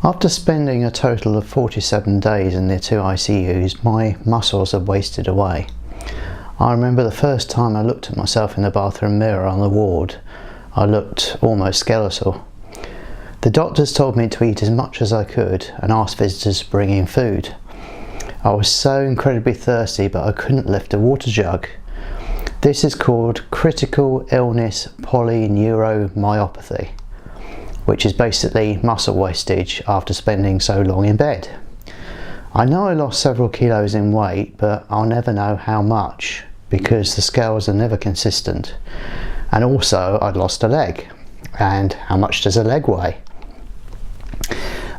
After spending a total of 47 days in the 2 ICUs, my muscles had wasted away. I remember the first time I looked at myself in the bathroom mirror on the ward, I looked almost skeletal. The doctors told me to eat as much as I could and asked visitors to bring in food. I was so incredibly thirsty, but I couldn't lift a water jug. This is called critical illness polyneuromyopathy, which is basically muscle wastage after spending so long in bed. I know I lost several kilos in weight, but I'll never know how much because the scales are never consistent. And also I'd lost a leg, and how much does a leg weigh?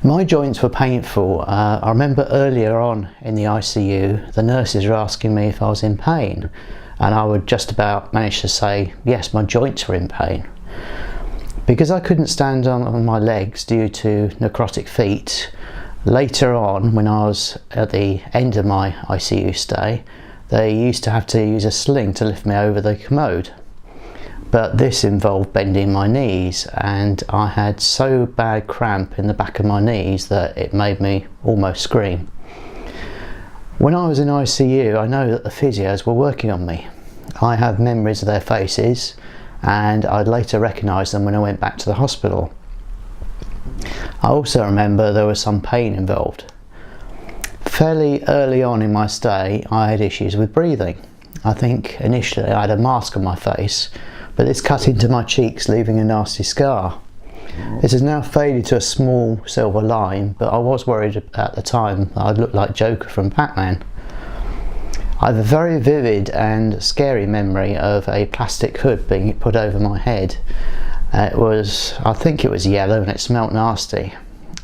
My joints were painful. I remember earlier on in the ICU, the nurses were asking me if I was in pain, and I would just about manage to say, yes, my joints were in pain. Because I couldn't stand on my legs due to necrotic feet, later on when I was at the end of my ICU stay, they used to have to use a sling to lift me over the commode. But this involved bending my knees, and I had so bad cramp in the back of my knees that it made me almost scream. When I was in ICU, I know that the physios were working on me. I have memories of their faces, and I'd later recognise them when I went back to the hospital. I also remember there was some pain involved. Fairly early on in my stay, I had issues with breathing. I think initially I had a mask on my face, but this cut into my cheeks, leaving a nasty scar. This has now faded to a small silver line, but I was worried at the time that I'd look like Joker from Batman. I have a very vivid and scary memory of a plastic hood being put over my head. I think it was yellow and it smelt nasty.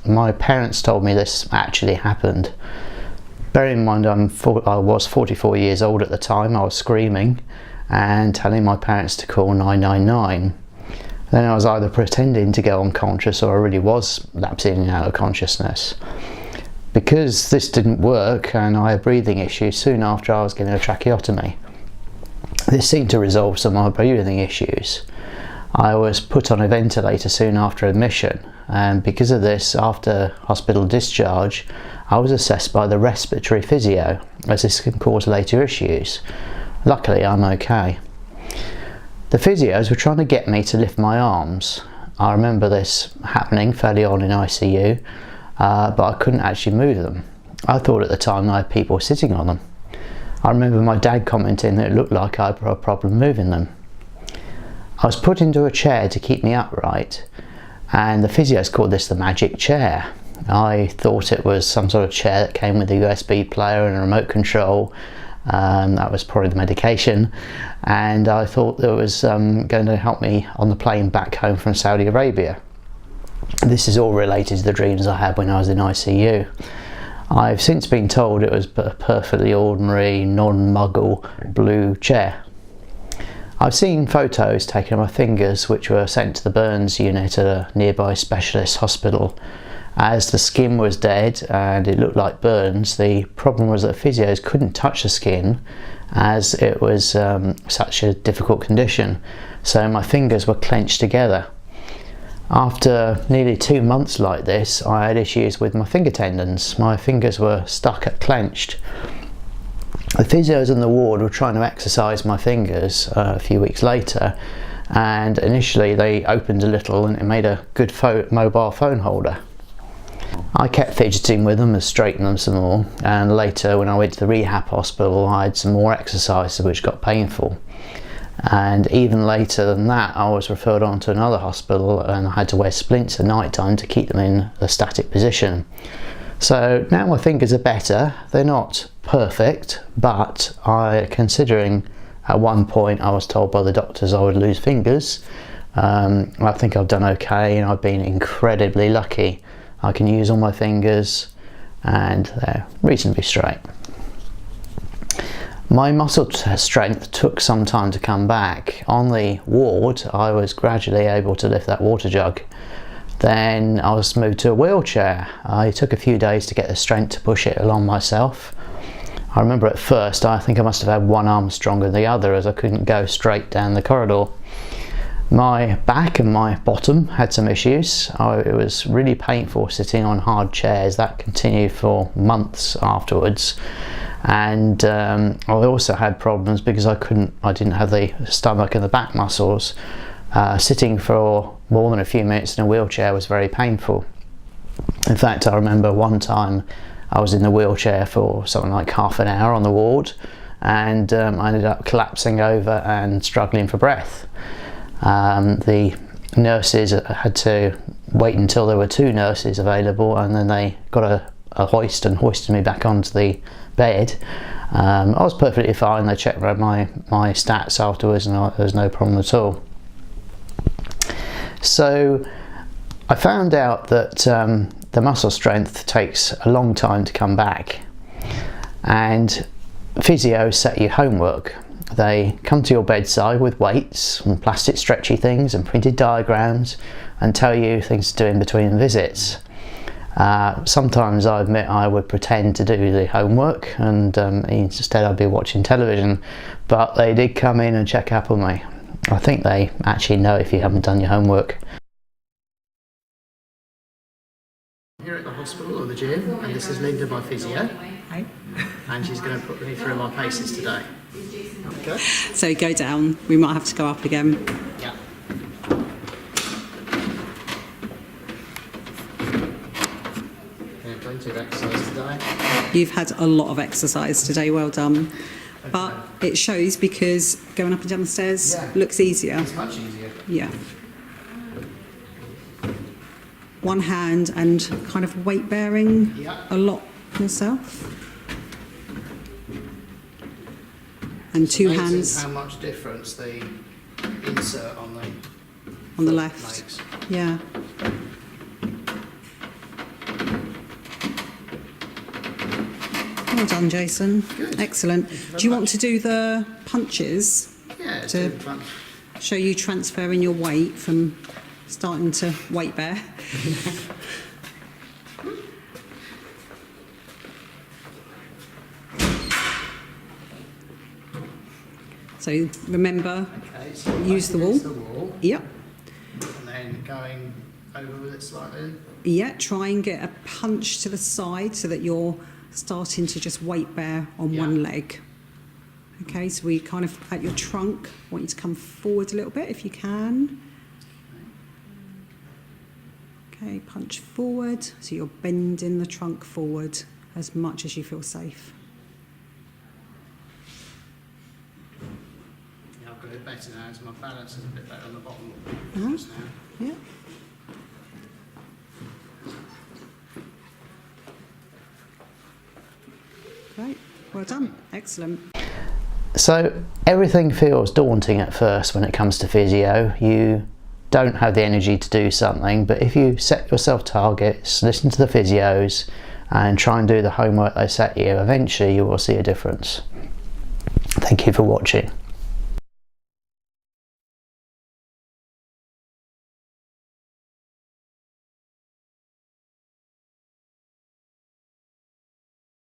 My parents told me this actually happened. Bear in mind I was 44 years old at the time. I was screaming and telling my parents to call 999. Then I was either pretending to go unconscious or I really was lapsing out of consciousness. Because this didn't work and I had breathing issues, soon after I was getting a tracheotomy. This seemed to resolve some of my breathing issues. I was put on a ventilator soon after admission, and because of this, after hospital discharge, I was assessed by the respiratory physio, as this can cause later issues. Luckily I'm okay. The physios were trying to get me to lift my arms. I remember this happening fairly on in ICU. But I couldn't actually move them. I thought at the time I had people sitting on them. I remember my dad commenting that it looked like I had a problem moving them. I was put into a chair to keep me upright, and the physios called this the magic chair. I thought it was some sort of chair that came with a USB player and a remote control. That was probably the medication, and I thought that it was going to help me on the plane back home from Saudi Arabia. This is all related to the dreams I had when I was in ICU. I've since been told it was a perfectly ordinary, non-muggle blue chair. I've seen photos taken of my fingers which were sent to the burns unit at a nearby specialist hospital. As the skin was dead and it looked like burns, the problem was that physios couldn't touch the skin as it was such a difficult condition, so my fingers were clenched together. After nearly 2 months like this, I had issues with my finger tendons. My fingers were stuck at clenched. The physios in the ward were trying to exercise my fingers a few weeks later, and initially they opened a little and it made a good mobile phone holder. I kept fidgeting with them and straightened them some more, and later when I went to the rehab hospital I had some more exercises which got painful. And even later than that I was referred on to another hospital and I had to wear splints at night time to keep them in a static position. So now my fingers are better. They're not perfect, but considering at one point I was told by the doctors I would lose fingers, I think I've done okay, and I've been incredibly lucky. I can use all my fingers and they're reasonably straight. My muscle strength took some time to come back. On the ward, I was gradually able to lift that water jug. Then I was moved to a wheelchair. It took a few days to get the strength to push it along myself. I remember at first, I think I must have had one arm stronger than the other as I couldn't go straight down the corridor. My back and my bottom had some issues. It was really painful sitting on hard chairs. That continued for months afterwards. And I also had problems because I didn't have the stomach and the back muscles. Sitting for more than a few minutes in a wheelchair was very painful. In fact, I remember one time I was in the wheelchair for something like half an hour on the ward, and I ended up collapsing over and struggling for breath. The nurses had to wait until there were 2 nurses available, and then they got a hoist and hoisted me back onto the bed. I was perfectly fine. They checked my stats afterwards, and there was no problem at all. So I found out that the muscle strength takes a long time to come back, and physios set you homework. They come to your bedside with weights and plastic stretchy things and printed diagrams and tell you things to do in between visits. Sometimes I admit I would pretend to do the homework, and instead I'd be watching television, but they did come in and check up on me. I think they actually know if you haven't done your homework. Here at the hospital or the gym, and this is Linda, my physio. Hi. And she's going to put me through my paces today. Okay. So go down, we might have to go up again. Yeah. Plenty of exercise today. You've had a lot of exercise today, well done. Okay. But it shows because going up and down the stairs looks easier. It's much easier. Yeah. One hand and kind of weight bearing a lot yourself. And 2 hands. How much difference the insert on the left makes. Yeah. Well done, Jason. Good. Excellent. Do you want to do the punches? Yeah, to show you transferring your weight from starting to weight bear. So remember, so use the wall. Yep. And then going over with it slightly. Yeah, try and get a punch to the side so that you're starting to just weight bear on one leg. Okay, so we kind of at your trunk, want you to come forward a little bit if you can. Okay, punch forward, so you're bending the trunk forward as much as you feel safe. Yeah, I've got it better now, so my balance is a bit better on the bottom just now. Yeah. Great, well done, excellent. So everything feels daunting at first when it comes to physio. You don't have the energy to do something, but if you set yourself targets, listen to the physios and try and do the homework they set you, eventually you will see a difference. Thank you for watching.